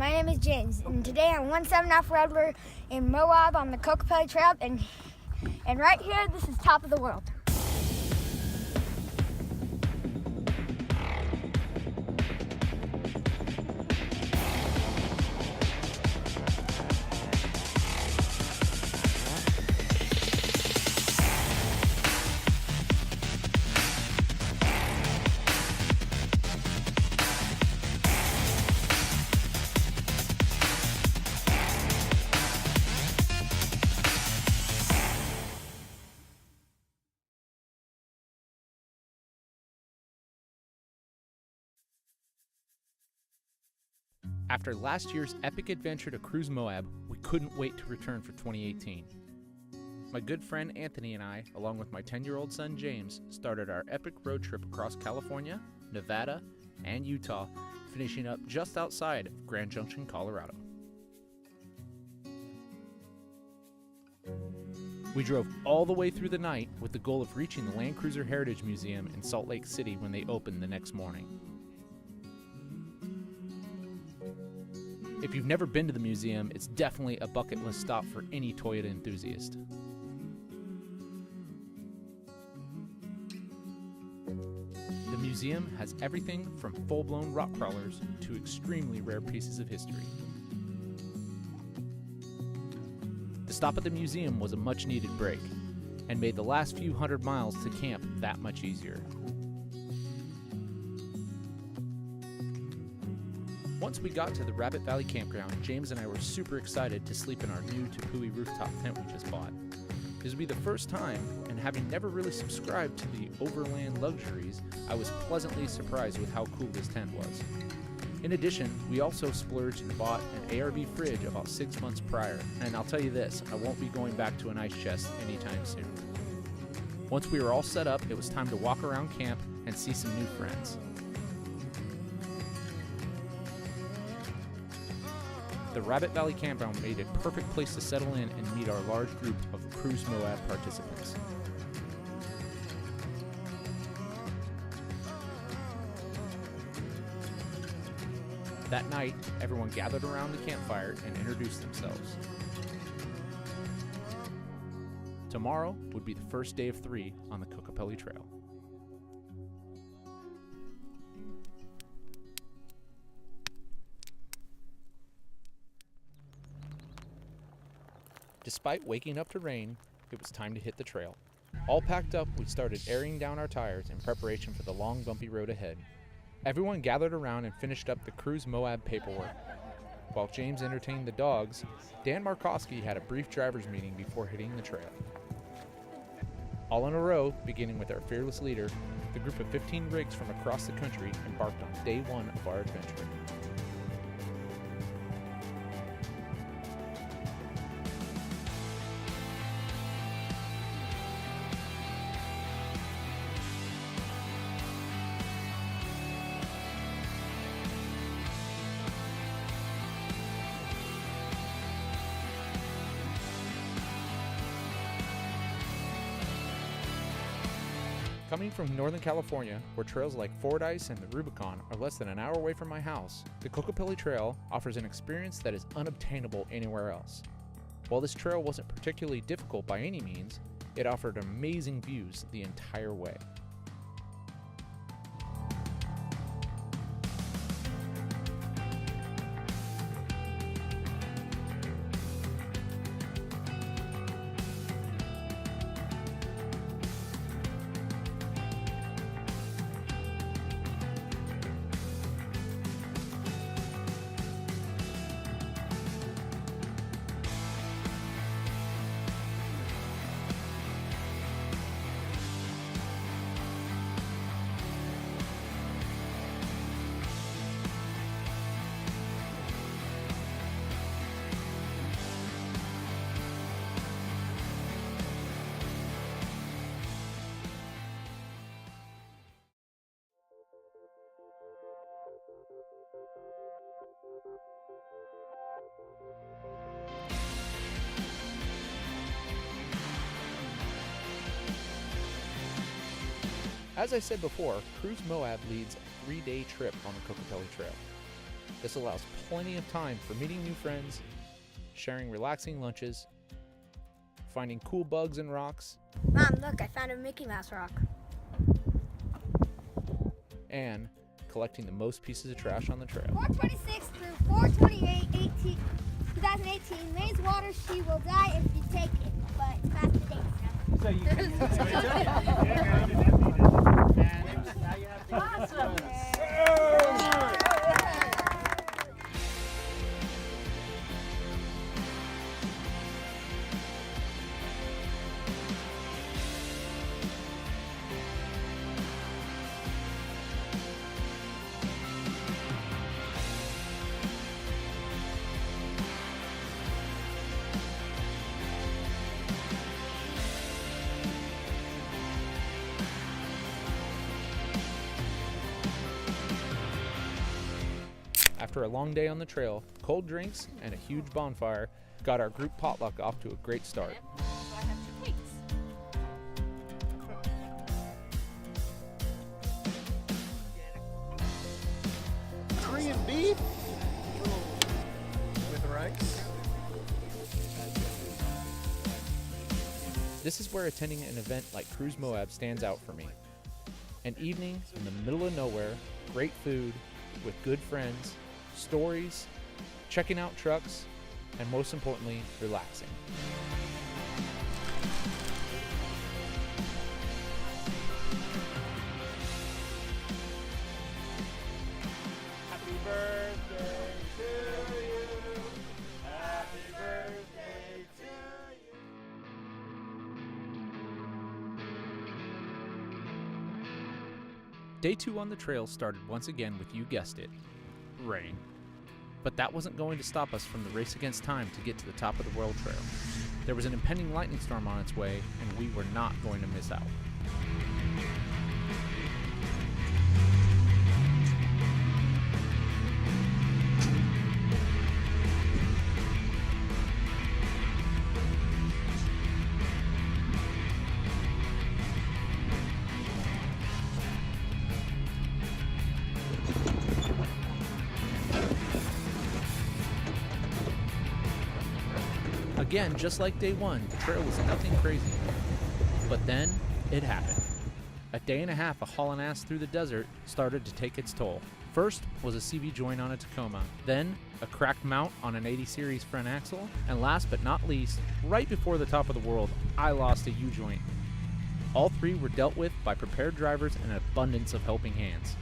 my name is James, and today I'm 17 Offroad. We're in Moab on the Kokopelli Trial, and right here, this is top of the world. After last year's epic adventure to Cruise Moab, we couldn't wait to return for 2018. My good friend Anthony and I, along with my 10-year-old son James, started our epic road trip across California, Nevada, and Utah, finishing up just outside of Grand Junction, Colorado. We drove all the way through the night with the goal of reaching the Land Cruiser Heritage Museum in Salt Lake City when they opened the next morning. If you've never been to the museum, it's definitely a bucket list stop for any Toyota enthusiast. The museum has everything from full-blown rock crawlers to extremely rare pieces of history. The stop at the museum was a much-needed break and made the last few hundred miles to camp that much easier. Once we got to the Rabbit Valley Campground, James and I were super excited to sleep in our new Tepui rooftop tent we just bought. This would be the first time, and having never really subscribed to the overland luxuries, I was pleasantly surprised with how cool this tent was. In addition, we also splurged and bought an ARB fridge about 6 months prior, and I'll tell you this, I won't be going back to an ice chest anytime soon. Once we were all set up, it was time to walk around camp and see some new friends. The Rabbit Valley Campground made a perfect place to settle in and meet our large group of Cruise Moab participants. That night, everyone gathered around the campfire and introduced themselves. Tomorrow would be the first day of 3 on the Kokopelli Trail. Despite waking up to rain, it was time to hit the trail. All packed up, we started airing down our tires in preparation for the long, bumpy road ahead. Everyone gathered around and finished up the Cruise Moab paperwork. While James entertained the dogs, Dan Markowski had a brief driver's meeting before hitting the trail. All in a row, beginning with our fearless leader, the group of 15 rigs from across the country embarked on day 1 of our adventure. Coming from Northern California, where trails like Fordyce and the Rubicon are less than an hour away from my house, the Kokopelli Trail offers an experience that is unobtainable anywhere else. While this trail wasn't particularly difficult by any means, it offered amazing views the entire way. As I said before, Cruise Moab leads a 3-day trip on the Kokopelli Trail. This allows plenty of time for meeting new friends, sharing relaxing lunches, finding cool bugs and rocks, Mom, look, I found a Mickey Mouse rock. and collecting the most pieces of trash on the trail. 426 through 428, 2018. Maze water, she will die if you take it, but pass the dates now. So you Awesome. After a long day on the trail, cold drinks, and a huge bonfire got our group potluck off to a great start. So I have 2 cakes. Korean beef with rice. This is where attending an event like Cruise Moab stands out for me. An evening in the middle of nowhere, great food, with good friends, stories, checking out trucks, and most importantly, relaxing. Happy birthday to you. Happy birthday to you. Day 2 on the trail started once again with, you guessed it, rain. But that wasn't going to stop us from the race against time to get to the top of the World Trail. There was an impending lightning storm on its way, and we were not going to miss out. Again, just like day 1, the trail was nothing crazy. But then, it happened. A day and a half of hauling ass through the desert started to take its toll. First was a CV joint on a Tacoma, then a cracked mount on an 80 series front axle, and last but not least, right before the top of the world, I lost a U-joint. All 3 were dealt with by prepared drivers and an abundance of helping hands.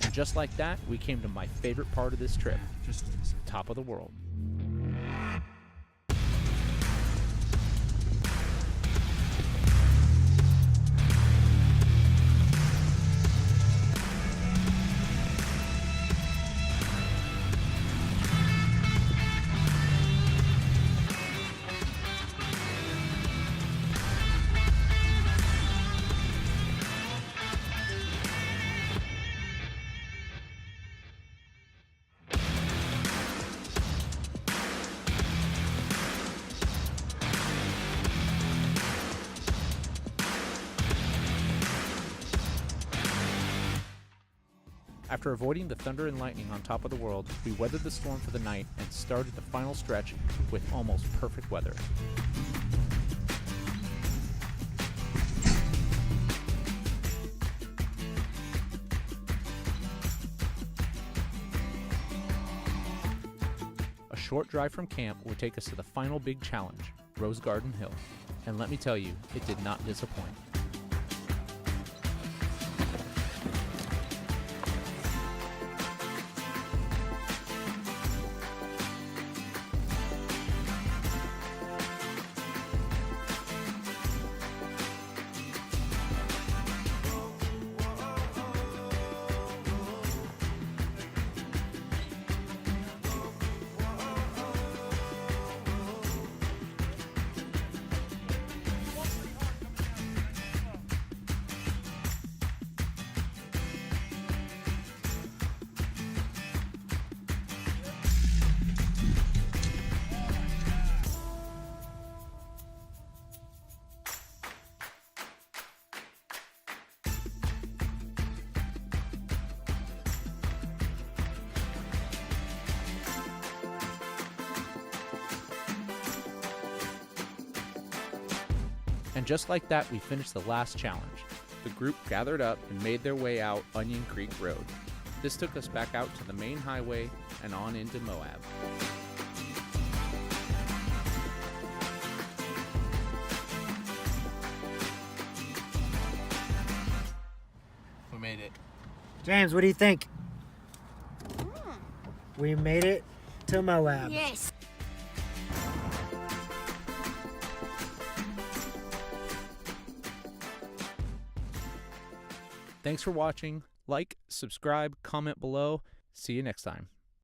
And just like that, we came to my favorite part of this trip, top of the world. After avoiding the thunder and lightning on top of the world, we weathered the storm for the night and started the final stretch with almost perfect weather. A short drive from camp would take us to the final big challenge, Rose Garden Hill. And let me tell you, it did not disappoint. And just like that, we finished the last challenge. The group gathered up and made their way out Onion Creek Road. This took us back out to the main highway and on into Moab. We made it. James, what do you think? We made it to Moab. Yes. Thanks for watching. Like, subscribe, comment below. See you next time.